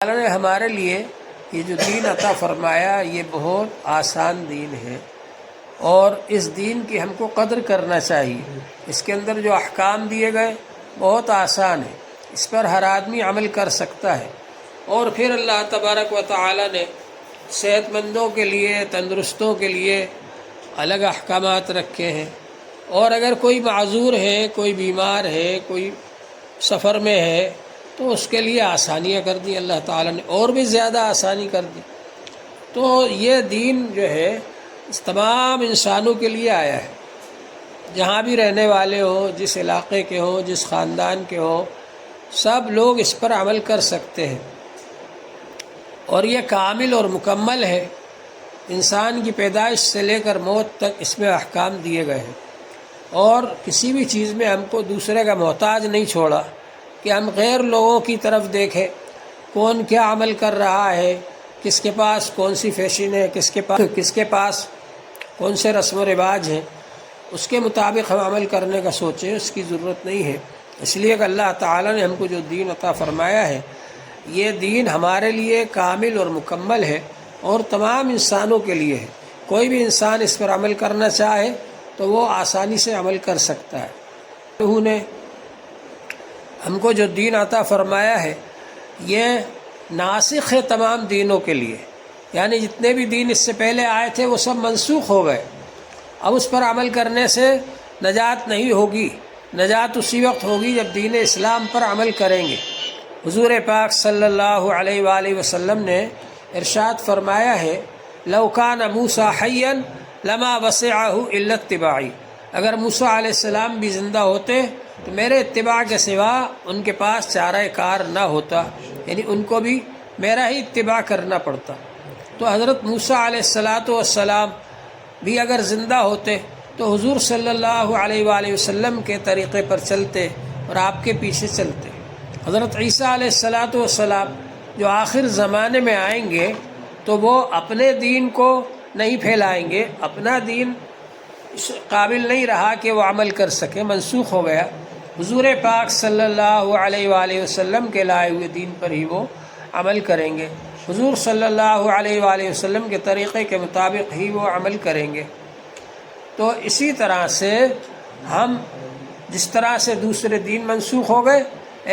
اللہ نے ہمارے لیے یہ جو دین عطا فرمایا یہ بہت آسان دین ہے، اور اس دین کی ہم کو قدر کرنا چاہیے۔ اس کے اندر جو احکام دیے گئے بہت آسان ہے، اس پر ہر آدمی عمل کر سکتا ہے۔ اور پھر اللہ تبارک و تعالی نے صحت مندوں کے لیے، تندرستوں کے لیے الگ احکامات رکھے ہیں، اور اگر کوئی معذور ہے، کوئی بیمار ہے، کوئی سفر میں ہے تو اس کے لیے آسانیاں کر دی اللہ تعالیٰ نے، اور بھی زیادہ آسانی کر دی۔ تو یہ دین جو ہے اس تمام انسانوں کے لیے آیا ہے، جہاں بھی رہنے والے ہوں، جس علاقے کے ہوں، جس خاندان کے ہوں، سب لوگ اس پر عمل کر سکتے ہیں، اور یہ کامل اور مکمل ہے۔ انسان کی پیدائش سے لے کر موت تک اس میں احکام دیے گئے ہیں، اور کسی بھی چیز میں ہم کو دوسرے کا محتاج نہیں چھوڑا کہ ہم غیر لوگوں کی طرف دیکھیں، کون کیا عمل کر رہا ہے، کس کے پاس کون سی فیشن ہے، کس کے پاس کون سے رسم و رواج ہیں، اس کے مطابق ہم عمل کرنے کا سوچیں، اس کی ضرورت نہیں ہے۔ اس لیے کہ اللہ تعالیٰ نے ہم کو جو دین عطا فرمایا ہے یہ دین ہمارے لیے کامل اور مکمل ہے، اور تمام انسانوں کے لیے ہے۔ کوئی بھی انسان اس پر عمل کرنا چاہے تو وہ آسانی سے عمل کر سکتا ہے۔ انہوں نے ہم کو جو دین عطا فرمایا ہے یہ ناسخ ہے تمام دینوں کے لیے، یعنی جتنے بھی دین اس سے پہلے آئے تھے وہ سب منسوخ ہو گئے۔ اب اس پر عمل کرنے سے نجات نہیں ہوگی، نجات اسی وقت ہوگی جب دین اسلام پر عمل کریں گے۔ حضور پاک صلی اللہ علیہ وآلہ وسلم نے ارشاد فرمایا ہے، لو کان موسیٰ حیا لما وسعہ الا اتباعی، اگر موسیٰ علیہ السلام بھی زندہ ہوتے تو میرے اتباع کے سوا ان کے پاس چارہ کار نہ ہوتا، یعنی ان کو بھی میرا ہی اتباع کرنا پڑتا۔ تو حضرت موسیٰ علیہ السلام بھی اگر زندہ ہوتے تو حضور صلی اللہ علیہ وآلہ وسلم کے طریقے پر چلتے اور آپ کے پیچھے چلتے۔ حضرت عیسیٰ علیہ السلام جو آخر زمانے میں آئیں گے تو وہ اپنے دین کو نہیں پھیلائیں گے، اپنا دین قابل نہیں رہا کہ وہ عمل کر سکے، منسوخ ہو گیا۔ حضور پاک صلی اللہ علیہ وآلہ وسلم کے لائے ہوئے دین پر ہی وہ عمل کریں گے، حضور صلی اللہ علیہ وآلہ وسلم کے طریقے کے مطابق ہی وہ عمل کریں گے۔ تو اسی طرح سے ہم جس طرح سے دوسرے دین منسوخ ہو گئے،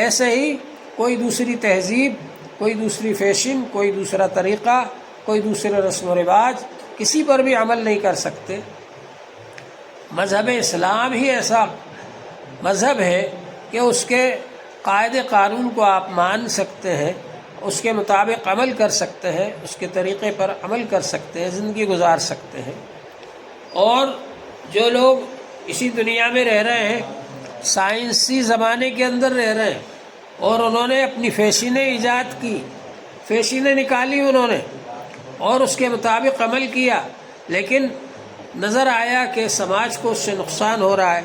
ایسے ہی کوئی دوسری تہذیب، کوئی دوسری فیشن، کوئی دوسرا طریقہ، کوئی دوسرے رسم و رواج کسی پر بھی عمل نہیں کر سکتے۔ مذہب اسلام ہی ایسا مذہب ہے کہ اس کے قاعدے قانون کو آپ مان سکتے ہیں، اس کے مطابق عمل کر سکتے ہیں، اس کے طریقے پر عمل کر سکتے ہیں، زندگی گزار سکتے ہیں۔ اور جو لوگ اسی دنیا میں رہ رہے ہیں، سائنسی زمانے کے اندر رہ رہے ہیں، اور انہوں نے اپنی فیشنیں ایجاد کی، فیشنیں نکالی انہوں نے، اور اس کے مطابق عمل کیا، لیکن نظر آیا کہ سماج کو اس سے نقصان ہو رہا ہے،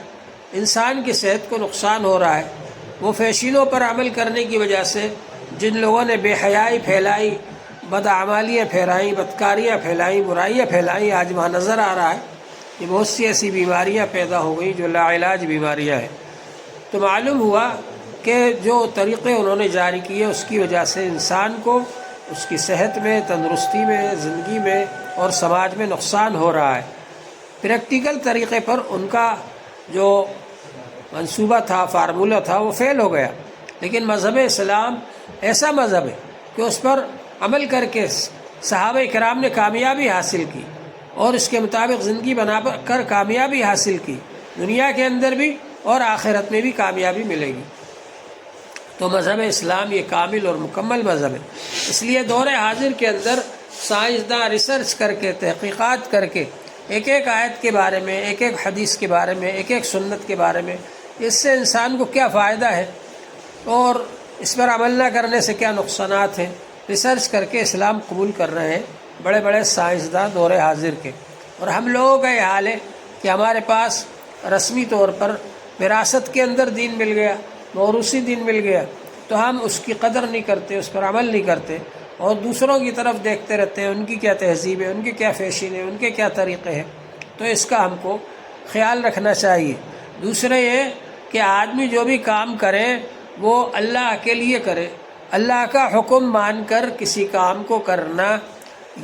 انسان کی صحت کو نقصان ہو رہا ہے۔ وہ فیشنوں پر عمل کرنے کی وجہ سے جن لوگوں نے بے حیائی پھیلائی، بدعمالیاں پھیلائیں، بدکاریاں پھیلائیں، برائیاں پھیلائیں، آج وہاں نظر آ رہا ہے کہ بہت سی ایسی بیماریاں پیدا ہو گئی جو لا علاج بیماریاں ہیں۔ تو معلوم ہوا کہ جو طریقے انہوں نے جاری کیے اس کی وجہ سے انسان کو اس کی صحت میں، تندرستی میں، زندگی میں اور سماج میں نقصان ہو رہا ہے۔ پریکٹیکل طریقے پر ان کا جو منصوبہ تھا، فارمولہ تھا، وہ فیل ہو گیا۔ لیکن مذہب اسلام ایسا مذہب ہے کہ اس پر عمل کر کے صحابہ کرام نے کامیابی حاصل کی، اور اس کے مطابق زندگی بنا کر کامیابی حاصل کی، دنیا کے اندر بھی اور آخرت میں بھی کامیابی ملے گی۔ تو مذہب اسلام یہ کامل اور مکمل مذہب ہے۔ اس لیے دور حاضر کے اندر سائنسداں ریسرچ کر کے، تحقیقات کر کے، ایک ایک آیت کے بارے میں، ایک ایک حدیث کے بارے میں، ایک ایک سنت کے بارے میں، اس سے انسان کو کیا فائدہ ہے اور اس پر عمل نہ کرنے سے کیا نقصانات ہیں، ریسرچ کر کے اسلام قبول کر رہے ہیں بڑے بڑے سائنسداں دور حاضر کے۔ اور ہم لوگوں کا یہ حال ہے کہ ہمارے پاس رسمی طور پر وراثت کے اندر دین مل گیا، موروثی دین مل گیا، تو ہم اس کی قدر نہیں کرتے، اس پر عمل نہیں کرتے، اور دوسروں کی طرف دیکھتے رہتے ہیں، ان کی کیا تہذیب ہے، ان کی کیا فیشن ہے، ان کے کیا طریقے ہیں۔ تو اس کا ہم کو خیال رکھنا چاہیے۔ دوسرے یہ کہ آدمی جو بھی کام کرے وہ اللہ کے لیے کرے، اللہ کا حکم مان کر کسی کام کو کرنا،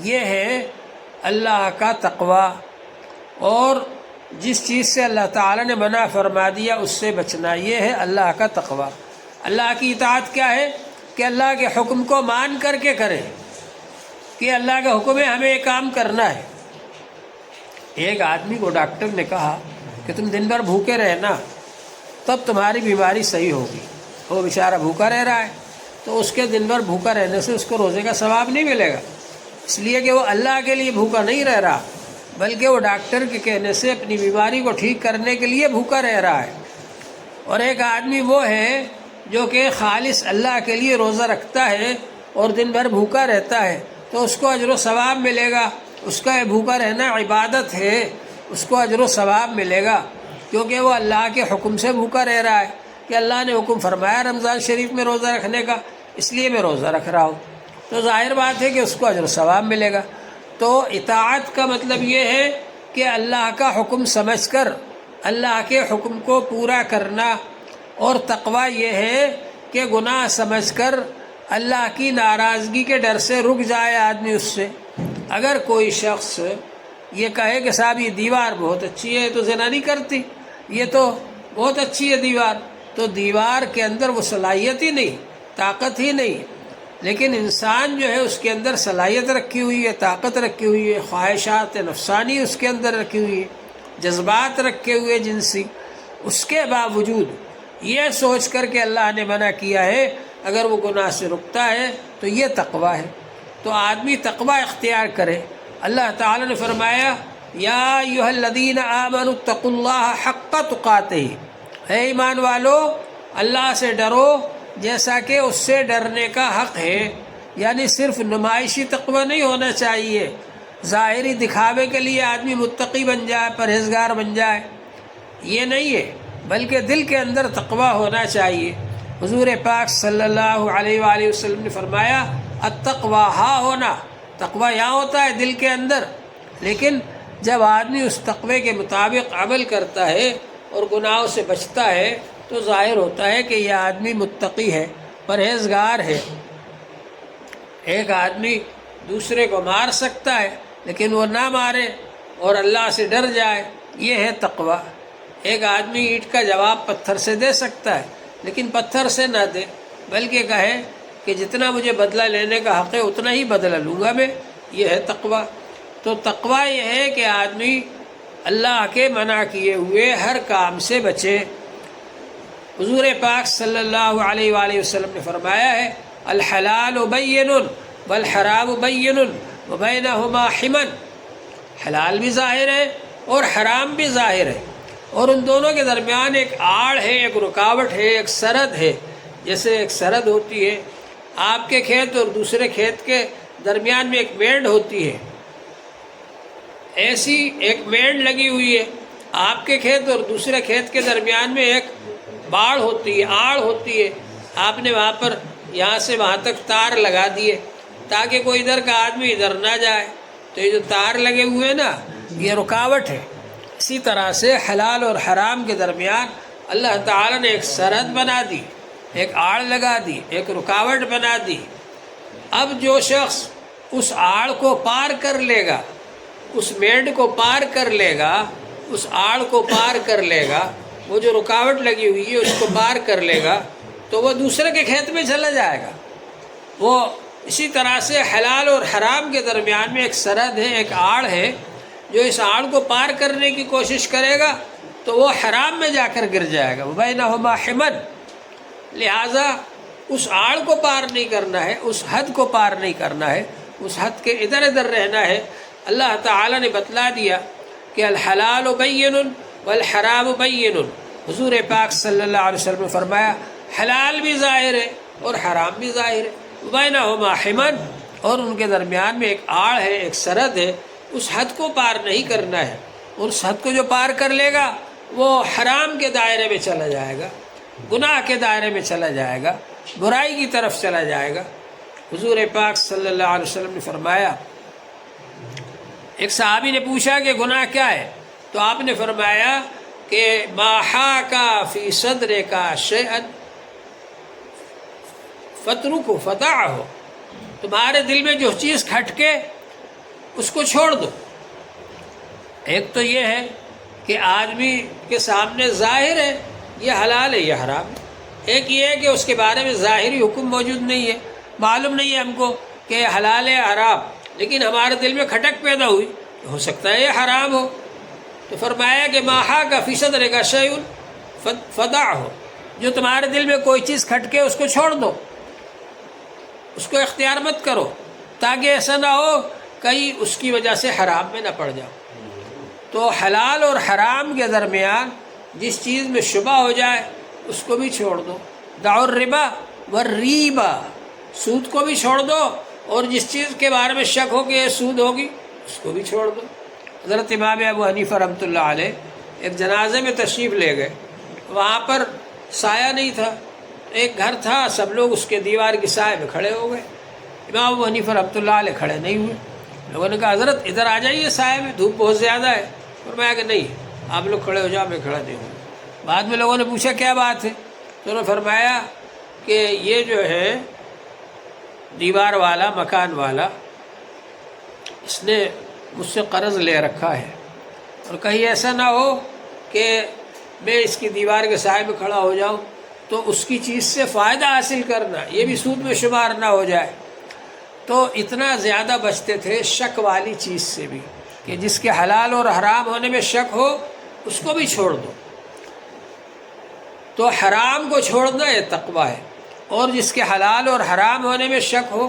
یہ ہے اللہ کا تقوی، اور جس چیز سے اللہ تعالیٰ نے منع فرما دیا اس سے بچنا، یہ ہے اللہ کا تقوی۔ اللہ کی اطاعت کیا ہے؟ کہ اللہ کے حکم کو مان کر کے کریں، کہ اللہ کا حکم ہے ہمیں یہ کام کرنا ہے۔ ایک آدمی کو ڈاکٹر نے کہا کہ تم دن بھر بھوکے رہنا تب تمہاری بیماری صحیح ہوگی۔ وہ بیچارہ بھوکا رہ رہا ہے، تو اس کے دن بھر بھوکا رہنے سے اس کو روزے کا ثواب نہیں ملے گا، اس لیے کہ وہ اللہ کے لیے بھوکا نہیں رہ رہا، بلکہ وہ ڈاکٹر کے کہنے سے اپنی بیماری کو ٹھیک کرنے کے لیے بھوکا رہ رہا ہے۔ اور ایک آدمی وہ ہے جو کہ خالص اللہ کے لیے روزہ رکھتا ہے اور دن بھر بھوکا رہتا ہے، تو اس کو اجر و ثواب ملے گا، اس کا یہ بھوکا رہنا عبادت ہے، اس کو اجر و ثواب ملے گا، کیونکہ وہ اللہ کے حکم سے بھوکا رہ رہا ہے کہ اللہ نے حکم فرمایا رمضان شریف میں روزہ رکھنے کا، اس لیے میں روزہ رکھ رہا ہوں، تو ظاہر بات ہے کہ اس کو اجر و ثواب ملے گا۔ تو اطاعت کا مطلب یہ ہے کہ اللہ کا حکم سمجھ کر اللہ کے حکم کو پورا کرنا، اور تقوی یہ ہے کہ گناہ سمجھ کر اللہ کی ناراضگی کے ڈر سے رک جائے آدمی اس سے۔ اگر کوئی شخص یہ کہے کہ صاحب یہ دیوار بہت اچھی ہے تو زنا نہیں کرتی، یہ تو بہت اچھی ہے دیوار، تو دیوار کے اندر وہ صلاحیت ہی نہیں، طاقت ہی نہیں، لیکن انسان جو ہے اس کے اندر صلاحیت رکھی ہوئی ہے، طاقت رکھی ہوئی ہے، خواہشات نفسانی اس کے اندر رکھی ہوئی ہے، جذبات رکھے ہوئے جنسی، اس کے باوجود یہ سوچ کر کہ اللہ نے منع کیا ہے، اگر وہ گناہ سے رکتا ہے تو یہ تقوی ہے۔ تو آدمی تقوی اختیار کرے۔ اللہ تعالیٰ نے فرمایا یا ایھا الذین آمنوا اتقوا اللہ حق تقاتہ، اے ایمان والو اللہ سے ڈرو جیسا کہ اس سے ڈرنے کا حق ہے، یعنی صرف نمائشی تقوی نہیں ہونا چاہیے، ظاہری دکھاوے کے لیے آدمی متقی بن جائے، پرہیزگار بن جائے، یہ نہیں ہے، بلکہ دل کے اندر تقوی ہونا چاہیے۔ حضور پاک صلی اللہ علیہ وآلہ وسلم نے فرمایا التقوی ہاں ہونا، تقوی یہاں ہوتا ہے دل کے اندر، لیکن جب آدمی اس تقوی کے مطابق عمل کرتا ہے اور گناہوں سے بچتا ہے تو ظاہر ہوتا ہے کہ یہ آدمی متقی ہے، پرہیزگار ہے۔ ایک آدمی دوسرے کو مار سکتا ہے لیکن وہ نہ مارے اور اللہ سے ڈر جائے، یہ ہے تقوی۔ ایک آدمی اینٹ کا جواب پتھر سے دے سکتا ہے لیکن پتھر سے نہ دے، بلکہ کہے کہ جتنا مجھے بدلہ لینے کا حق ہے اتنا ہی بدلہ لوں گا میں، یہ ہے تقوی۔ تو تقوی یہ ہے کہ آدمی اللہ کے منع کیے ہوئے ہر کام سے بچے۔ حضور پاک صلی اللہ علیہ وآلہ وسلم نے فرمایا ہے الحلال بین والحرام بین وبینہما حمن، حلال بھی ظاہر ہے اور حرام بھی ظاہر ہے، اور ان دونوں کے درمیان ایک آڑ ہے، ایک رکاوٹ ہے، ایک سرحد ہے۔ جیسے ایک سرحد ہوتی ہے آپ کے کھیت اور دوسرے کھیت کے درمیان میں ایک مینڈ ہوتی ہے، ایسی ایک مینڈ لگی ہوئی ہے، آپ کے کھیت اور دوسرے کھیت کے درمیان میں ایک باڑ ہوتی ہے، آڑ ہوتی ہے، آپ نے وہاں پر یہاں سے وہاں تک تار لگا دیے تاکہ کوئی ادھر کا آدمی ادھر نہ جائے، تو یہ جو تار لگے ہوئے نا یہ رکاوٹ ہے۔ اسی طرح سے حلال اور حرام کے درمیان اللہ تعالیٰ نے ایک سرحد بنا دی، ایک آڑ لگا دی، ایک رکاوٹ بنا دی۔ اب جو شخص اس آڑ کو پار کر لے گا، اس مینڈ کو پار کر لے گا، اس آڑ کو پار کر لے گا، وہ جو رکاوٹ لگی ہوئی ہے اس کو پار کر لے گا تو وہ دوسرے کے کھیت میں چلا جائے گا۔ وہ اسی طرح سے حلال اور حرام کے درمیان میں ایک سرحد ہے، ایک آڑ ہے، جو اس آڑ کو پار کرنے کی کوشش کرے گا تو وہ حرام میں جا کر گر جائے گا، وبینہما حمن۔ لہٰذا اس آڑ کو پار نہیں کرنا ہے، اس حد کو پار نہیں کرنا ہے، اس حد کے ادھر ادھر رہنا ہے۔ اللہ تعالیٰ نے بتلا دیا کہ الحلال بین والحرام بین۔ حضور پاک صلی اللہ علیہ وسلم نے فرمایا حلال بھی ظاہر ہے اور حرام بھی ظاہر ہے، وبینہما حمن، اور ان کے درمیان میں ایک آڑ ہے، ایک سرحد ہے، اس حد کو پار نہیں کرنا ہے، اور اس حد کو جو پار کر لے گا وہ حرام کے دائرے میں چلا جائے گا، گناہ کے دائرے میں چلا جائے گا، برائی کی طرف چلا جائے گا۔ حضور پاک صلی اللہ علیہ وسلم نے فرمایا، ایک صحابی نے پوچھا کہ گناہ کیا ہے، تو آپ نے فرمایا کہ ما حاک فی صدرک شیئا فترک فتح ہو، تمہارے دل میں جو چیز کھٹکے اس کو چھوڑ دو۔ ایک تو یہ ہے کہ آدمی کے سامنے ظاہر ہے یہ حلال ہے یہ حرام ہے، ایک یہ ہے کہ اس کے بارے میں ظاہری حکم موجود نہیں ہے، معلوم نہیں ہے ہم کو کہ یہ حلال ہے حرام، لیکن ہمارے دل میں کھٹک پیدا ہوئی ہو سکتا ہے یہ حرام ہو، تو فرمایا کہ ماہا کا فیصد رہے شیء فدع ہو، جو تمہارے دل میں کوئی چیز کھٹکے اس کو چھوڑ دو، اس کو اختیار مت کرو، تاکہ ایسا نہ ہو کہیں اس کی وجہ سے حرام میں نہ پڑ جاؤ۔ تو حلال اور حرام کے درمیان جس چیز میں شبہ ہو جائے اس کو بھی چھوڑ دو، دعوا الربا والریبا، سود کو بھی چھوڑ دو، اور جس چیز کے بارے میں شک ہو کہ یہ سود ہوگی اس کو بھی چھوڑ دو۔ حضرت امام ابو حنیفہ رحمۃ اللہ علیہ ایک جنازے میں تشریف لے گئے، وہاں پر سایہ نہیں تھا، ایک گھر تھا، سب لوگ اس کے دیوار کی سائے میں کھڑے ہو گئے، امام ابو حنیفہ رحمۃ اللہ علیہ کھڑے نہیں ہوئے، لوگوں نے کہا حضرت ادھر آ جائیے سائے میں، دھوپ بہت زیادہ ہے، فرمایا کہ نہیں آپ لوگ کھڑے ہو جاؤ میں کھڑا نہیں ہوں۔ بعد میں لوگوں نے پوچھا کیا بات ہے، تو انہوں نے فرمایا کہ یہ جو ہے دیوار والا مکان والا اس نے مجھ سے قرض لے رکھا ہے، اور کہیں ایسا نہ ہو کہ میں اس کی دیوار کے سائے میں کھڑا ہو جاؤں تو اس کی چیز سے فائدہ حاصل کرنا یہ بھی سود میں شمار نہ ہو جائے، تو اتنا زیادہ بچتے تھے شک والی چیز سے بھی کہ جس کے حلال اور حرام ہونے میں شک ہو اس کو بھی چھوڑ دو۔ تو حرام کو چھوڑنا یہ تقویٰ ہے، اور جس کے حلال اور حرام ہونے میں شک ہو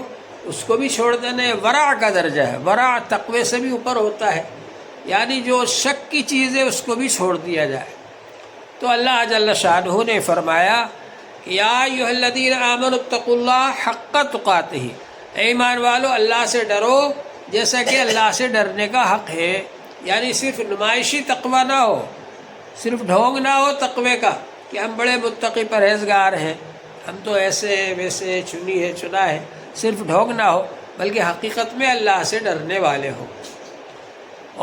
اس کو بھی چھوڑ دینا یہ ورع کا درجہ ہے، ورع تقوی سے بھی اوپر ہوتا ہے، یعنی جو شک کی چیز ہے اس کو بھی چھوڑ دیا جائے۔ تو اللہ جل شانہ نے فرمایا کہ یا ایھا الذین آمنوا اتقوا اللہ حق تقاتہ، اے ایمان والو اللہ سے ڈرو جیسا کہ اللہ سے ڈرنے کا حق ہے، یعنی صرف نمائشی تقوی نہ ہو، صرف ڈھونگ نہ ہو تقوی کا کہ ہم بڑے متقی پرہیزگار ہیں، ہم تو ایسے ویسے چنی ہے چنا ہے، صرف ڈھونگ نہ ہو بلکہ حقیقت میں اللہ سے ڈرنے والے ہو۔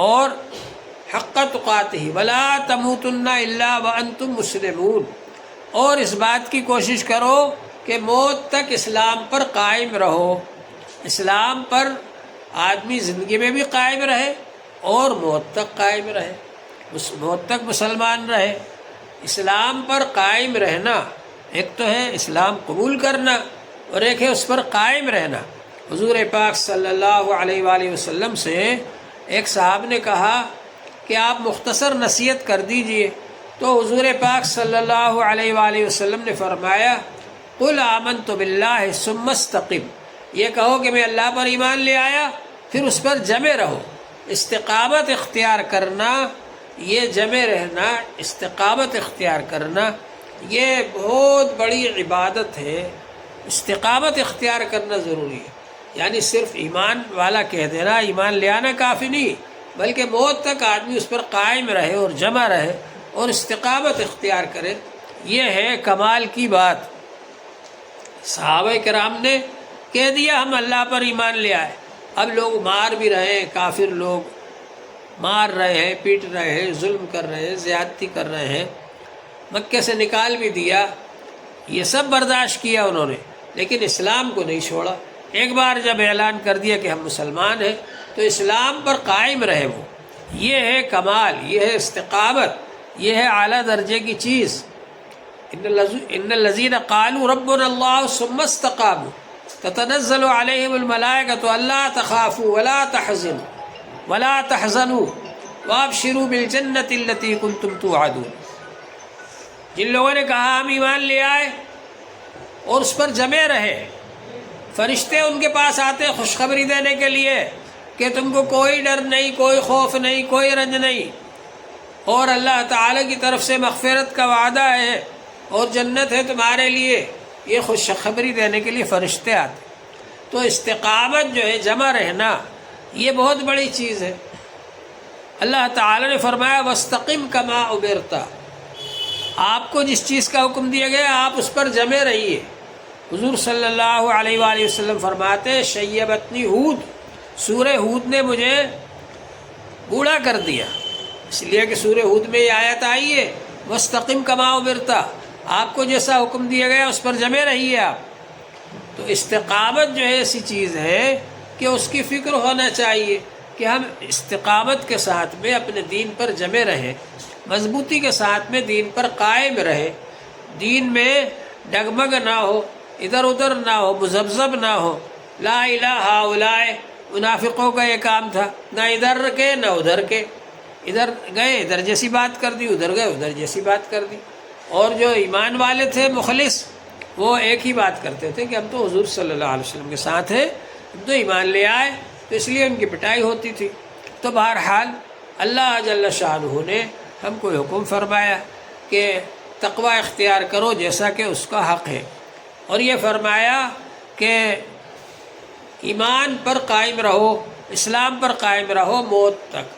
اور حق تقاتہ ولا تموتن الا وانتم مسلمون، اور اس بات کی کوشش کرو کہ موت تک اسلام پر قائم رہو، اسلام پر آدمی زندگی میں بھی قائم رہے اور موت تک قائم رہے، موت تک مسلمان رہے۔ اسلام پر قائم رہنا ایک تو ہے اسلام قبول کرنا، اور ایک ہے اس پر قائم رہنا۔ حضور پاک صلی اللہ علیہ وآلہ وسلم سے ایک صاحب نے کہا کہ آپ مختصر نصیحت کر دیجئے، تو حضور پاک صلی اللہ علیہ وآلہ وسلم نے فرمایا قل آمنت باللہ ثم استقم، یہ کہو کہ میں اللہ پر ایمان لے آیا پھر اس پر جمے رہو۔ استقامت اختیار کرنا، یہ جمے رہنا، استقامت اختیار کرنا یہ بہت بڑی عبادت ہے، استقامت اختیار کرنا ضروری ہے، یعنی صرف ایمان والا کہہ دینا، ایمان لے آنا کافی نہیں، بلکہ موت تک آدمی اس پر قائم رہے اور جمع رہے اور استقامت اختیار کرے، یہ ہے کمال کی بات۔ صحابہ کرام نے کہہ دیا ہم اللہ پر ایمان لے آئے، اب لوگ مار بھی رہے ہیں، کافر لوگ مار رہے ہیں، پیٹ رہے ہیں، ظلم کر رہے ہیں، زیادتی کر رہے ہیں، مکے سے نکال بھی دیا، یہ سب برداشت کیا انہوں نے، لیکن اسلام کو نہیں چھوڑا۔ ایک بار جب اعلان کر دیا کہ ہم مسلمان ہیں تو اسلام پر قائم رہے وہ، یہ ہے کمال، یہ ہے استقامت، یہ ہے اعلیٰ درجے کی چیز۔ ان الذین قالوا ربنا اللہ ثم استقاموا تتنزل علیہم الملائکۃ الا تخافوا ولا تحزنوا وابشروا بالجنۃ التی کنتم توعدون۔ جن لوگوں نے کہا ہم ایمان لے آئے اور اس پر جمے رہے، فرشتے ان کے پاس آتے خوشخبری دینے کے لیے کہ تم کو کوئی ڈر نہیں، کوئی خوف نہیں، کوئی رنج نہیں، اور اللہ تعالی کی طرف سے مغفرت کا وعدہ ہے اور جنت ہے تمہارے لیے، یہ خوشخبری دینے کے لیے فرشتے آتے۔ تو استقامت جو ہے، جمع رہنا، یہ بہت بڑی چیز ہے۔ اللہ تعالی نے فرمایا وَاسْتَقِمْ كَمَا أُمِرْتَ، آپ کو جس چیز کا حکم دیا گیا آپ اس پر جمے رہیے۔ حضور صلی اللہ علیہ وآلہ وسلم فرماتے شیبتنی ہود، سورہ ہود نے مجھے بوڑھا کر دیا، اس لیے کہ سورہ ہود میں یہ آیت آئی ہے وَاسْتَقِمْ كَمَا أُمِرْتَ، آپ کو جیسا حکم دیا گیا اس پر جمے رہیے آپ۔ تو استقامت جو ہے ایسی چیز ہے کہ اس کی فکر ہونا چاہیے کہ ہم استقامت کے ساتھ میں اپنے دین پر جمے رہیں، مضبوطی کے ساتھ میں دین پر قائم رہیں، دین میں ڈگمگ نہ ہو، ادھر ادھر نہ ہو، مذبذب نہ ہو۔ لا الہ ہؤلاء منافقوں کا یہ کام تھا، نہ ادھر کے نہ ادھر کے، ادھر گئے ادھر جیسی بات کر دی، ادھر گئے ادھر جیسی بات کر دی۔ اور جو ایمان والے تھے مخلص، وہ ایک ہی بات کرتے تھے کہ ہم تو حضور صلی اللہ علیہ وسلم کے ساتھ ہیں، ہم تو ایمان لے آئے، تو اس لیے ان کی پٹائی ہوتی تھی۔ تو بہرحال اللہ جل شانہ نے ہم کو حکم فرمایا کہ تقوی اختیار کرو جیسا کہ اس کا حق ہے، اور یہ فرمایا کہ ایمان پر قائم رہو، اسلام پر قائم رہو موت تک،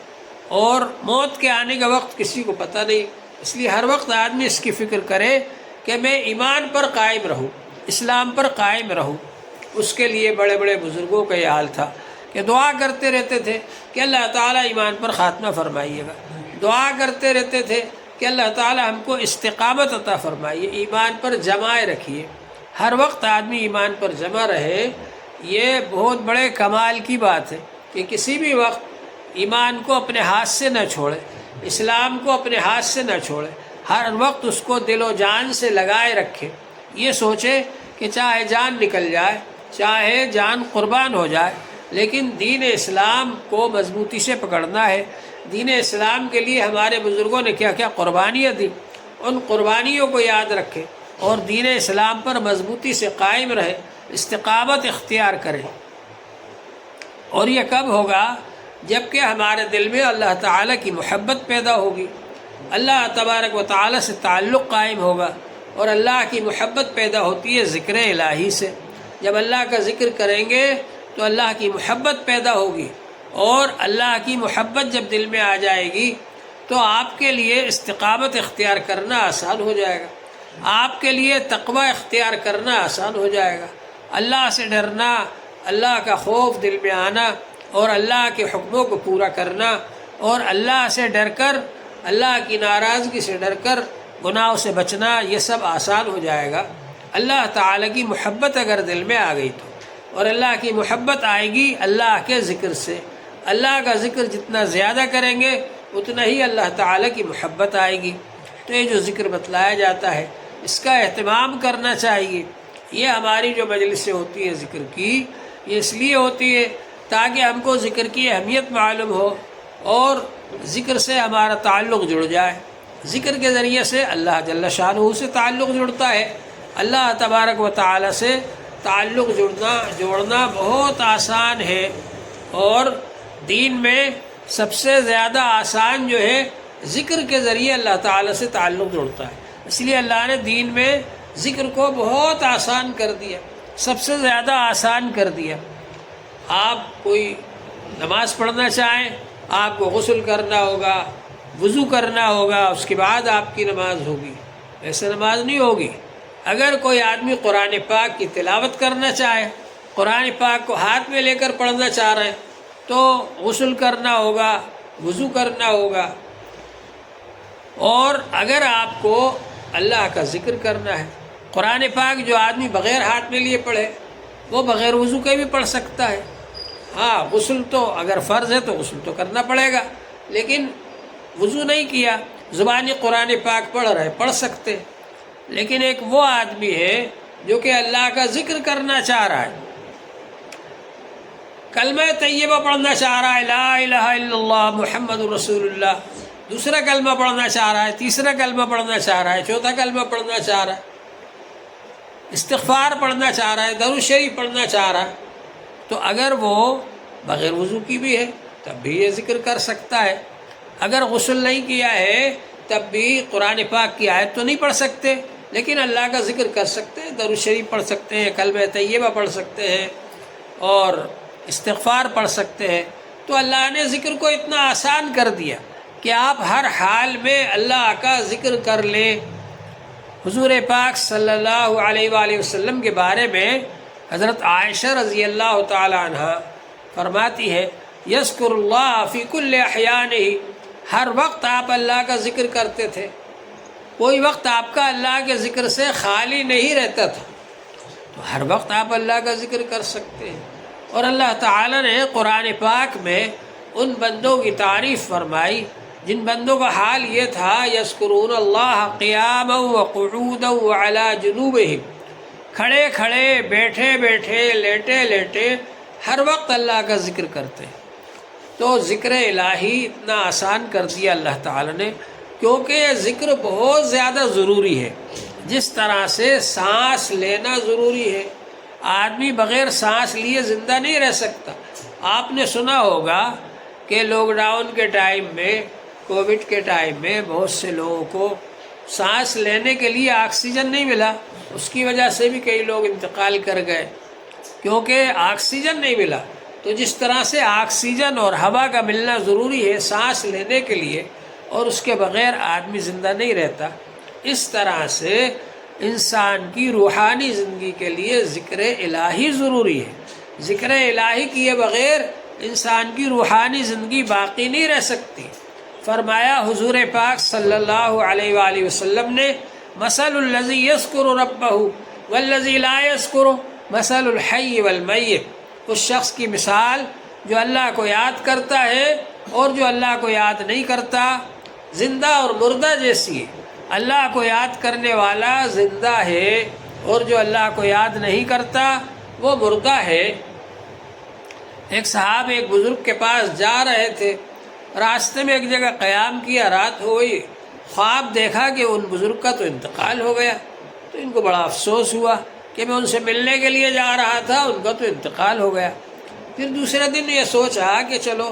اور موت کے آنے کا وقت کسی کو پتہ نہیں، اس لیے ہر وقت آدمی اس کی فکر کرے کہ میں ایمان پر قائم رہوں، اسلام پر قائم رہوں۔ اس کے لیے بڑے بڑے بزرگوں کا یہ حال تھا کہ دعا کرتے رہتے تھے کہ اللہ تعالیٰ ایمان پر خاتمہ فرمائیے گا، دعا کرتے رہتے تھے کہ اللہ تعالیٰ ہم کو استقامت عطا فرمائیے، ایمان پر جمائے رکھیے۔ ہر وقت آدمی ایمان پر جمع رہے، یہ بہت بڑے کمال کی بات ہے کہ کسی بھی وقت ایمان کو اپنے ہاتھ سے نہ چھوڑے، اسلام کو اپنے ہاتھ سے نہ چھوڑے، ہر وقت اس کو دل و جان سے لگائے رکھے، یہ سوچے کہ چاہے جان نکل جائے، چاہے جان قربان ہو جائے، لیکن دین اسلام کو مضبوطی سے پکڑنا ہے۔ دین اسلام کے لیے ہمارے بزرگوں نے کیا کیا قربانیاں دی، ان قربانیوں کو یاد رکھے اور دین اسلام پر مضبوطی سے قائم رہے، استقامت اختیار کرے۔ اور یہ کب ہوگا؟ جب کہ ہمارے دل میں اللہ تعالیٰ کی محبت پیدا ہوگی، اللہ تبارک و تعالیٰ سے تعلق قائم ہوگا، اور اللہ کی محبت پیدا ہوتی ہے ذکر الہی سے۔ جب اللہ کا ذکر کریں گے تو اللہ کی محبت پیدا ہوگی، اور اللہ کی محبت جب دل میں آ جائے گی تو آپ کے لیے استقامت اختیار کرنا آسان ہو جائے گا، آپ کے لیے تقوی اختیار کرنا آسان ہو جائے گا، اللہ سے ڈرنا، اللہ کا خوف دل میں آنا، اور اللہ کے حکموں کو پورا کرنا، اور اللہ سے ڈر کر، اللہ کی ناراضگی سے ڈر کر گناہوں سے بچنا، یہ سب آسان ہو جائے گا۔ اللہ تعالیٰ کی محبت اگر دل میں آ گئی تو، اور اللہ کی محبت آئے گی اللہ کے ذکر سے۔ اللہ کا ذکر جتنا زیادہ کریں گے اتنا ہی اللہ تعالیٰ کی محبت آئے گی۔ تو یہ جو ذکر بتلایا جاتا ہے اس کا اہتمام کرنا چاہیے۔ یہ ہماری جو مجلسیں ہوتی ہیں ذکر کی، یہ اس لیے ہوتی ہے تاکہ ہم کو ذکر کی اہمیت معلوم ہو، اور ذکر سے ہمارا تعلق جڑ جائے۔ ذکر کے ذریعے سے اللہ جل شانہ سے تعلق جڑتا ہے، اللہ تبارک و تعالیٰ سے تعلق جوڑنا بہت آسان ہے، اور دین میں سب سے زیادہ آسان جو ہے ذکر کے ذریعے اللہ تعالیٰ سے تعلق جوڑتا ہے۔ اس لیے اللہ نے دین میں ذکر کو بہت آسان کر دیا، سب سے زیادہ آسان کر دیا۔ آپ کوئی نماز پڑھنا چاہیں، آپ کو غسل کرنا ہوگا، وضو کرنا ہوگا، اس کے بعد آپ کی نماز ہوگی، ایسے نماز نہیں ہوگی۔ اگر کوئی آدمی قرآن پاک کی تلاوت کرنا چاہے، قرآن پاک کو ہاتھ میں لے کر پڑھنا چاہ رہے ہیں، تو غسل کرنا ہوگا، وضو کرنا ہوگا۔ اور اگر آپ کو اللہ کا ذکر کرنا ہے، قرآن پاک جو آدمی بغیر ہاتھ میں لیے پڑھے وہ بغیر وضو کے بھی پڑھ سکتا ہے۔ ہاں، غسل تو اگر فرض ہے تو غسل تو کرنا پڑے گا، لیکن وضو نہیں کیا، زبانی قرآن پاک پڑھ رہے، پڑھ سکتے۔ لیکن ایک وہ آدمی ہے جو کہ اللہ کا ذکر کرنا چاہ رہا ہے، کلمہ طیبہ پڑھنا چاہ رہا ہے، لا الہ الا اللہ محمد رسول اللہ، دوسرا کلمہ پڑھنا چاہ رہا ہے، تیسرا کلمہ پڑھنا چاہ رہا ہے، چوتھا کلمہ پڑھنا چاہ رہا ہے، استغفار پڑھنا چاہ رہا ہے، درود شریف پڑھنا چاہ رہا ہے، تو اگر وہ بغیر وضو کی بھی ہے تب بھی یہ ذکر کر سکتا ہے۔ اگر غسل نہیں کیا ہے تب بھی قرآن پاک کی آیت تو نہیں پڑھ سکتے، لیکن اللہ کا ذکر کر سکتے ہیں، درود شریف پڑھ سکتے ہیں، کلمہ طیبہ پڑھ سکتے ہیں، اور استغفار پڑھ سکتے ہیں۔ تو اللہ نے ذکر کو اتنا آسان کر دیا کہ آپ ہر حال میں اللہ کا ذکر کر لیں۔ حضور پاک صلی اللہ علیہ وآلہ وسلم کے بارے میں حضرت عائشہ رضی اللہ تعالی عنہ فرماتی ہے، یذکر اللہ فی کل احیانہ، ہر وقت آپ اللہ کا ذکر کرتے تھے، کوئی وقت آپ کا اللہ کے ذکر سے خالی نہیں رہتا تھا۔ تو ہر وقت آپ اللہ کا ذکر کر سکتے ہیں۔ اور اللہ تعالیٰ نے قرآن پاک میں ان بندوں کی تعریف فرمائی جن بندوں کا حال یہ تھا یذکرون اللہ قیاما وقعودا وعلی جنوبہم، کھڑے کھڑے، بیٹھے بیٹھے، لیٹے لیٹے، ہر وقت اللہ کا ذکر کرتے ہیں۔ تو ذکر الہی اتنا آسان کر دیا اللہ تعالیٰ نے، کیونکہ یہ ذکر بہت زیادہ ضروری ہے۔ جس طرح سے سانس لینا ضروری ہے، آدمی بغیر سانس لیے زندہ نہیں رہ سکتا۔ آپ نے سنا ہوگا کہ لاک ڈاؤن کے ٹائم میں، کووڈ کے ٹائم میں بہت سے لوگوں کو سانس لینے کے لیے آکسیجن نہیں ملا، اس کی وجہ سے بھی کئی لوگ انتقال کر گئے کیونکہ آکسیجن نہیں ملا۔ تو جس طرح سے آکسیجن اور ہوا کا ملنا ضروری ہے سانس لینے کے لیے، اور اس کے بغیر آدمی زندہ نہیں رہتا، اس طرح سے انسان کی روحانی زندگی کے لیے ذکر الہی ضروری ہے۔ ذکر الہی کیے بغیر انسان کی روحانی زندگی باقی نہیں رہ سکتی۔ فرمایا حضور پاک صلی اللہ علیہ وآلہ وسلم نے، مثل الذی یذکر ربہ والذی لا یذکر مثل الحی والمیت، اس شخص کی مثال جو اللہ کو یاد کرتا ہے اور جو اللہ کو یاد نہیں کرتا، زندہ اور مردہ جیسی ہے۔ اللہ کو یاد کرنے والا زندہ ہے اور جو اللہ کو یاد نہیں کرتا وہ مردہ ہے۔ ایک صاحب ایک بزرگ کے پاس جا رہے تھے، راستے میں ایک جگہ قیام کیا، رات ہو گئی، خواب دیکھا کہ ان بزرگ کا تو انتقال ہو گیا۔ تو ان کو بڑا افسوس ہوا کہ میں ان سے ملنے کے لیے جا رہا تھا، ان کا تو انتقال ہو گیا۔ پھر دوسرے دن یہ سوچا کہ چلو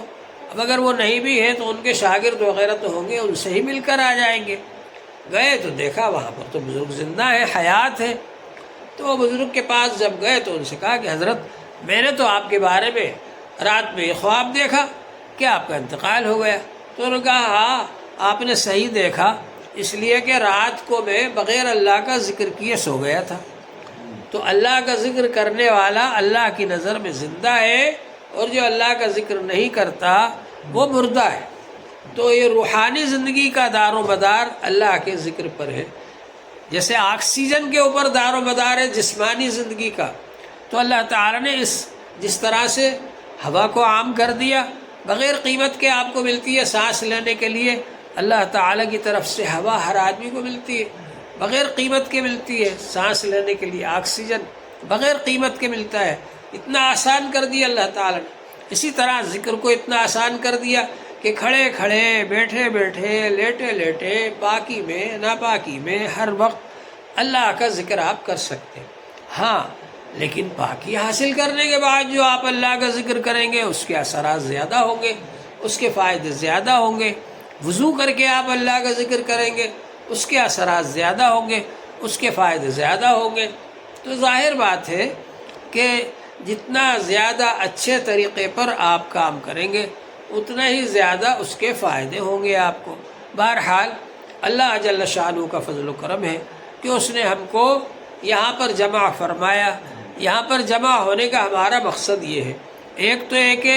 اب اگر وہ نہیں بھی ہے تو ان کے شاگرد وغیرہ تو ہوں گے، ان سے ہی مل کر آ جائیں گے۔ گئے تو دیکھا وہاں پر تو بزرگ زندہ ہے، حیات ہے۔ تو وہ بزرگ کے پاس جب گئے تو ان سے کہا کہ حضرت میں نے تو آپ کے بارے میں رات میں یہ خواب دیکھا کہ آپ کا انتقال ہو گیا۔ تو انہوں نے کہا ہاں آپ نے صحیح دیکھا، اس لیے کہ رات کو میں بغیر اللہ کا ذکر کیے سو گیا تھا۔ تو اللہ کا ذکر کرنے والا اللہ کی نظر میں زندہ ہے، اور جو اللہ کا ذکر نہیں کرتا وہ مردہ ہے۔ تو یہ روحانی زندگی کا دار و مدار اللہ کے ذکر پر ہے، جیسے آکسیجن کے اوپر دار و مدار ہے جسمانی زندگی کا۔ تو اللہ تعالیٰ نے جس طرح سے ہوا کو عام کر دیا، بغیر قیمت کے آپ کو ملتی ہے سانس لینے کے لیے، اللہ تعالیٰ کی طرف سے ہوا ہر آدمی کو ملتی ہے، بغیر قیمت کے ملتی ہے سانس لینے کے لیے، آکسیجن بغیر قیمت کے ملتا ہے۔ اتنا آسان کر دیا اللہ تعالیٰ نے۔ اسی طرح ذکر کو اتنا آسان کر دیا کہ کھڑے کھڑے، بیٹھے بیٹھے، لیٹے لیٹے، پاکی میں ناپاکی میں ہر وقت اللہ کا ذکر آپ کر سکتے ہیں۔ ہاں لیکن پاکی حاصل کرنے کے بعد جو آپ اللہ کا ذکر کریں گے اس کے اثرات زیادہ ہوں گے، اس کے فائدے زیادہ ہوں گے۔ وضو کر کے آپ اللہ کا ذکر کریں گے، اس کے اثرات زیادہ ہوں گے، اس کے فائدے زیادہ ہوں گے۔ تو ظاہر بات ہے کہ جتنا زیادہ اچھے طریقے پر آپ کام کریں گے اتنا ہی زیادہ اس کے فائدے ہوں گے آپ کو۔ بہرحال اللہ جل شانہ کا فضل و کرم ہے کہ اس نے ہم کو یہاں پر جمع فرمایا۔ یہاں پر جمع ہونے کا ہمارا مقصد یہ ہے، ایک تو ہے کہ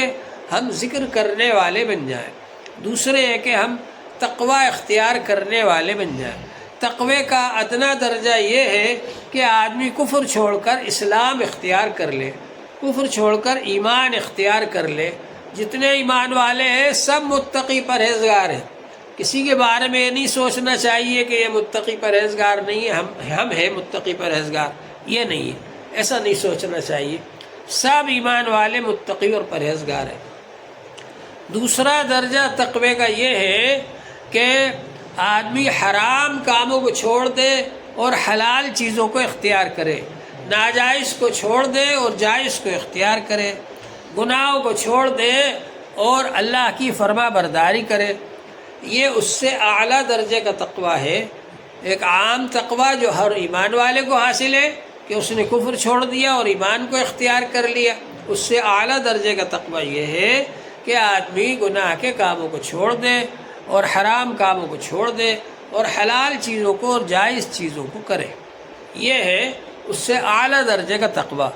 ہم ذکر کرنے والے بن جائیں، دوسرے ہے کہ ہم تقوی اختیار کرنے والے بن جائیں۔ تقوی کا ادنا درجہ یہ ہے کہ آدمی کفر چھوڑ کر اسلام اختیار کر لے، کفر چھوڑ کر ایمان اختیار کر لے۔ جتنے ایمان والے ہیں سب متقی پرہیزگار ہیں، کسی کے بارے میں یہ نہیں سوچنا چاہیے کہ یہ متقی پرہیزگار نہیں ہے، ہم ہیں متقی پرہیزگار، یہ نہیں ہے، ایسا نہیں سوچنا چاہیے۔ سب ایمان والے متقی اور پرہیزگار ہیں۔ دوسرا درجہ تقوی کا یہ ہے کہ آدمی حرام کاموں کو چھوڑ دے اور حلال چیزوں کو اختیار کرے، ناجائز کو چھوڑ دے اور جائز کو اختیار کرے، گناہوں کو چھوڑ دے اور اللہ کی فرما برداری کرے۔ یہ اس سے اعلیٰ درجے کا تقوی ہے۔ ایک عام تقوی جو ہر ایمان والے کو حاصل ہے کہ اس نے کفر چھوڑ دیا اور ایمان کو اختیار کر لیا، اس سے اعلیٰ درجے کا تقوی یہ ہے کہ آدمی گناہ کے کاموں کو چھوڑ دے اور حرام کاموں کو چھوڑ دے اور حلال چیزوں کو اور جائز چیزوں کو کرے۔ یہ ہے اس سے اعلیٰ درجے کا تقوی۔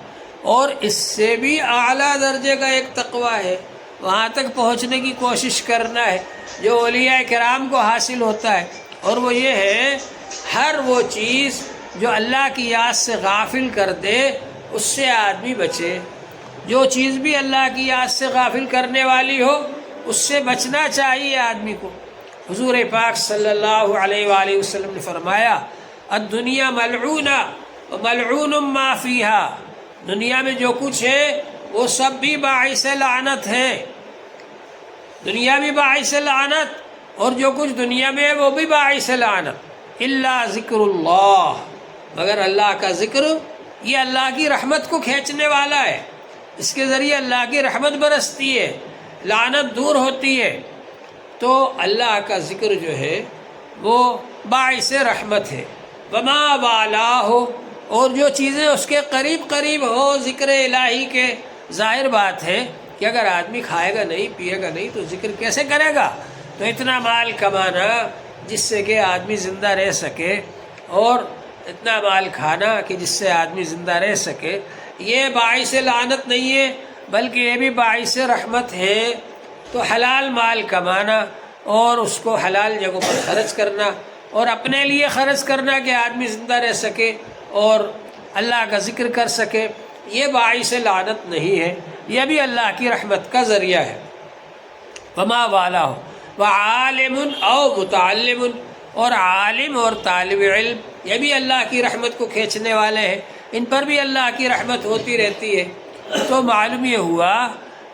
اور اس سے بھی اعلیٰ درجے کا ایک تقوی ہے، وہاں تک پہنچنے کی کوشش کرنا ہے جو اولیاء کرام کو حاصل ہوتا ہے، اور وہ یہ ہے ہر وہ چیز جو اللہ کی یاد سے غافل کر دے اس سے آدمی بچے۔ جو چیز بھی اللہ کی یاد سے غافل کرنے والی ہو اس سے بچنا چاہیے آدمی کو۔ حضور پاک صلی اللہ علیہ وآلہ وسلم نے فرمایا الدنیا ملعونہ وملعون ما فیہا، دنیا میں جو کچھ ہے وہ سب بھی باعث لعنت ہے، دنیا بھی باعث لعنت اور جو کچھ دنیا میں ہے وہ بھی باعث لعنت، الا ذکر اللہ، مگر اللہ کا ذکر، یہ اللہ کی رحمت کو کھینچنے والا ہے، اس کے ذریعے اللہ کی رحمت برستی ہے، لعنت دور ہوتی ہے۔ تو اللہ کا ذکر جو ہے وہ باعث رحمت ہے۔ وما والاہ، اور جو چیزیں اس کے قریب قریب ہو ذکر الہی کے، ظاہر بات ہے کہ اگر آدمی کھائے گا نہیں پیے گا نہیں تو ذکر کیسے کرے گا؟ تو اتنا مال کمانا جس سے کہ آدمی زندہ رہ سکے اور اتنا مال کھانا کہ جس سے آدمی زندہ رہ سکے، یہ باعث لعنت نہیں ہے بلکہ یہ بھی باعث رحمت ہے۔ تو حلال مال کمانا اور اس کو حلال جگہوں پر خرچ کرنا اور اپنے لیے خرچ کرنا کہ آدمی زندہ رہ سکے اور اللہ کا ذکر کر سکے، یہ باعث لعنت نہیں ہے، یہ بھی اللہ کی رحمت کا ذریعہ ہے۔ وما والا وعالم او متعلم، اور عالم اور طالب علم یہ بھی اللہ کی رحمت کو کھینچنے والے ہیں، ان پر بھی اللہ کی رحمت ہوتی رہتی ہے۔ تو معلوم یہ ہوا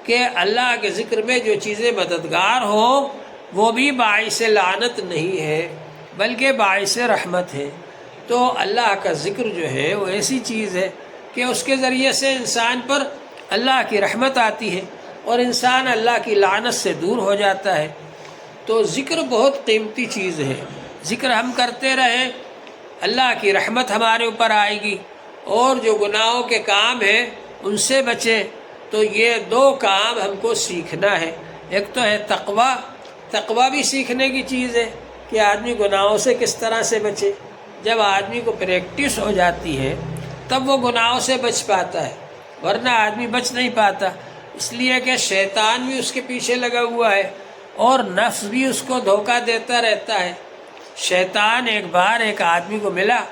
کہ اللہ کے ذکر میں جو چیزیں مددگار ہوں وہ بھی باعث لعنت نہیں ہے بلکہ باعث رحمت ہے۔ تو اللہ کا ذکر جو ہے وہ ایسی چیز ہے کہ اس کے ذریعے سے انسان پر اللہ کی رحمت آتی ہے اور انسان اللہ کی لعنت سے دور ہو جاتا ہے۔ تو ذکر بہت قیمتی چیز ہے، ذکر ہم کرتے رہیں اللہ کی رحمت ہمارے اوپر آئے گی، اور جو گناہوں کے کام ہیں ان سے بچے۔ تو یہ دو کام ہم کو سیکھنا ہے، ایک تو ہے تقویٰ، تقویٰ بھی سیکھنے کی چیز ہے کہ آدمی گناہوں سے کس طرح سے بچے۔ جب آدمی کو پریکٹس ہو جاتی ہے تب وہ گناہوں سے بچ پاتا ہے، ورنہ آدمی بچ نہیں پاتا، اس لیے کہ شیطان بھی اس کے پیچھے لگا ہوا ہے اور نفس بھی اس کو دھوکہ دیتا رہتا ہے۔ شیطان ایک بار ایک آدمی کو ملا،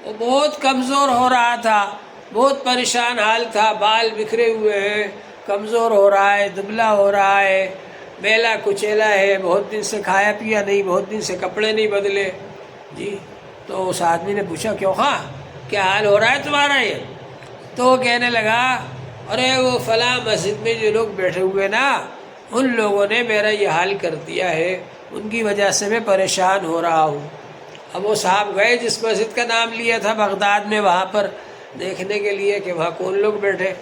وہ بہت کمزور ہو رہا تھا، بہت پریشان حال تھا، بال بکھرے ہوئے ہیں، کمزور ہو رہا ہے، دبلا ہو رہا ہے، میلا کچیلا ہے، بہت دن سے کھایا پیا نہیں، بہت دن سے کپڑے نہیں بدلے۔ جی تو اس آدمی نے پوچھا کیوں خواہ کیا حال ہو رہا ہے تمہارا یہ؟ تو وہ کہنے لگا ارے وہ فلاں مسجد میں جو لوگ بیٹھے ہوئے نا ان لوگوں نے میرا یہ حال کر دیا ہے، ان کی وجہ سے میں پریشان ہو رہا ہوں۔ اب وہ صاحب گئے جس مسجد کا نام لیا تھا بغداد میں، وہاں پر دیکھنے کے لیے کہ وہاں کون لوگ بیٹھے،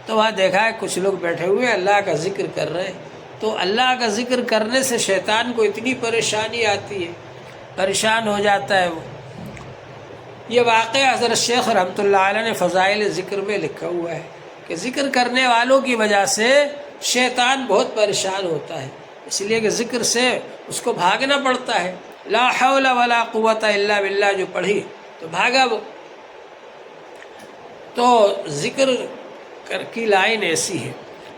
تو وہاں دیکھا ہے کچھ لوگ بیٹھے ہوئے اللہ کا ذکر کر رہے ہیں۔ تو اللہ کا ذکر کرنے سے شیطان کو اتنی پریشانی آتی ہے، پریشان ہو جاتا ہے وہ۔ یہ واقعہ حضرت شیخ رحمۃ اللہ علیہ نے فضائل ذکر میں لکھا ہوا ہے کہ ذکر کرنے والوں کی وجہ سے شیطان بہت پریشان ہوتا ہے، اس لیے کہ ذکر سے اس کو بھاگنا پڑتا ہے۔ لا حول ولا قوت الا باللہ جو پڑھی تو بھاگا وہ۔ تو ذکر کی لائن ایسی ہے،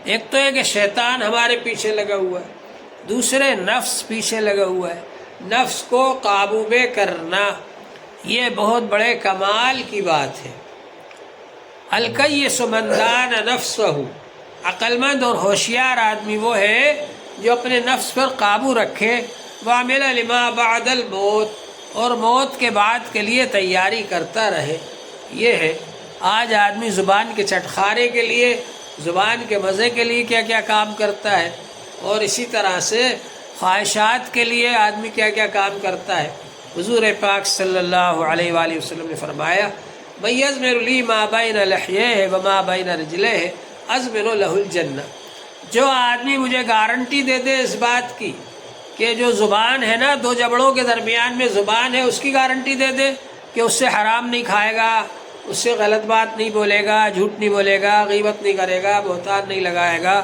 ایک تو ہے کہ شیطان ہمارے پیچھے لگا ہوا ہے، دوسرے نفس پیچھے لگا ہوا ہے۔ نفس کو قابو میں کرنا یہ بہت بڑے کمال کی بات ہے۔ الکیس من دان نفسہ، عقل مند اور ہوشیار آدمی وہ ہے جو اپنے نفس پر قابو رکھے، وعمل لما بعد الموت، اور موت کے بعد کے لیے تیاری کرتا رہے۔ یہ ہے آج آدمی زبان کے چٹخارے کے لیے، زبان کے مزے کے لیے کیا کیا کام کرتا ہے، اور اسی طرح سے خواہشات کے لیے آدمی کیا کیا کام کرتا ہے۔ حضور پاک صلی اللہ علیہ وآلہ وسلم نے فرمایا من یضمر لی ما بین لحییہ وما بین رجلیہ اضمن لہ الجنہ، جو آدمی مجھے گارنٹی دے دے اس بات کی کہ جو زبان ہے نا، دو جبڑوں کے درمیان میں زبان ہے، اس کی گارنٹی دے دے کہ اس سے حرام نہیں کھائے گا، اس سے غلط بات نہیں بولے گا، جھوٹ نہیں بولے گا، غیبت نہیں کرے گا، بہتان نہیں لگائے گا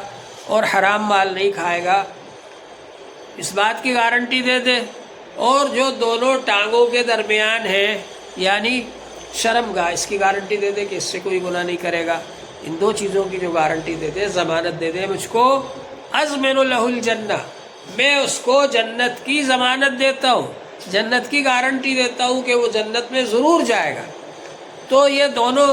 اور حرام مال نہیں کھائے گا، اس بات کی گارنٹی دے دے۔ اور جو دونوں ٹانگوں کے درمیان ہے یعنی شرم گاہ، اس کی گارنٹی دے دے کہ اس سے کوئی گناہ نہیں کرے گا، ان دو چیزوں کی جو گارنٹی دے دے، ضمانت دے دے مجھ کو، اضمن لہ الجنہ، میں اس کو جنت کی ضمانت دیتا ہوں۔ جنت کی گارنٹی دیتا ہوں کہ وہ جنت میں ضرور جائے گا۔ تو یہ دونوں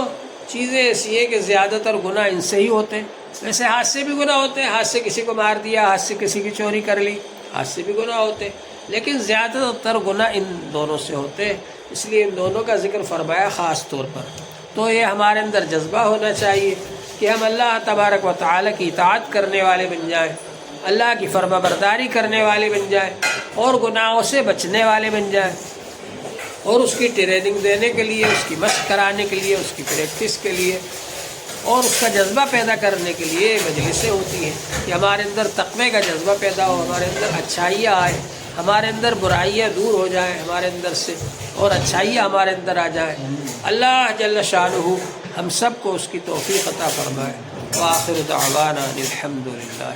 چیزیں ایسی ہیں کہ زیادہ تر گناہ ان سے ہی ہوتے ہیں۔ ویسے ہاتھ سے بھی گناہ ہوتے ہیں، ہاتھ سے کسی کو مار دیا، ہاتھ سے کسی کی چوری کر لی، ہاتھ سے بھی گناہ ہوتے ہیں، لیکن زیادہ تر گناہ ان دونوں سے ہوتے ہیں، اس لیے ان دونوں کا ذکر فرمایا خاص طور پر۔ تو یہ ہمارے اندر جذبہ ہونا چاہیے کہ ہم اللہ تبارک و تعالیٰ کی اطاعت کرنے والے بن جائیں، اللہ کی فرما برداری کرنے والے بن جائیں، اور گناہوں سے بچنے والے بن جائیں، اور اس کی ٹریننگ دینے کے لیے، اس کی مشق کرانے کے لیے، اس کی پریکٹس کے لیے، اور اس کا جذبہ پیدا کرنے کے لیے مجلسیں ہوتی ہیں کہ ہمارے اندر تقوی کا جذبہ پیدا ہو، ہمارے اندر اچھائیاں آئیں، ہمارے اندر برائیاں دور ہو جائیں ہمارے اندر سے، اور اچھائیاں ہمارے اندر آ جائیں۔ اللہ جل شانہ ہم سب کو اس کی توفیق عطا فرمائے۔ وآخر دعوانا الحمد للہ۔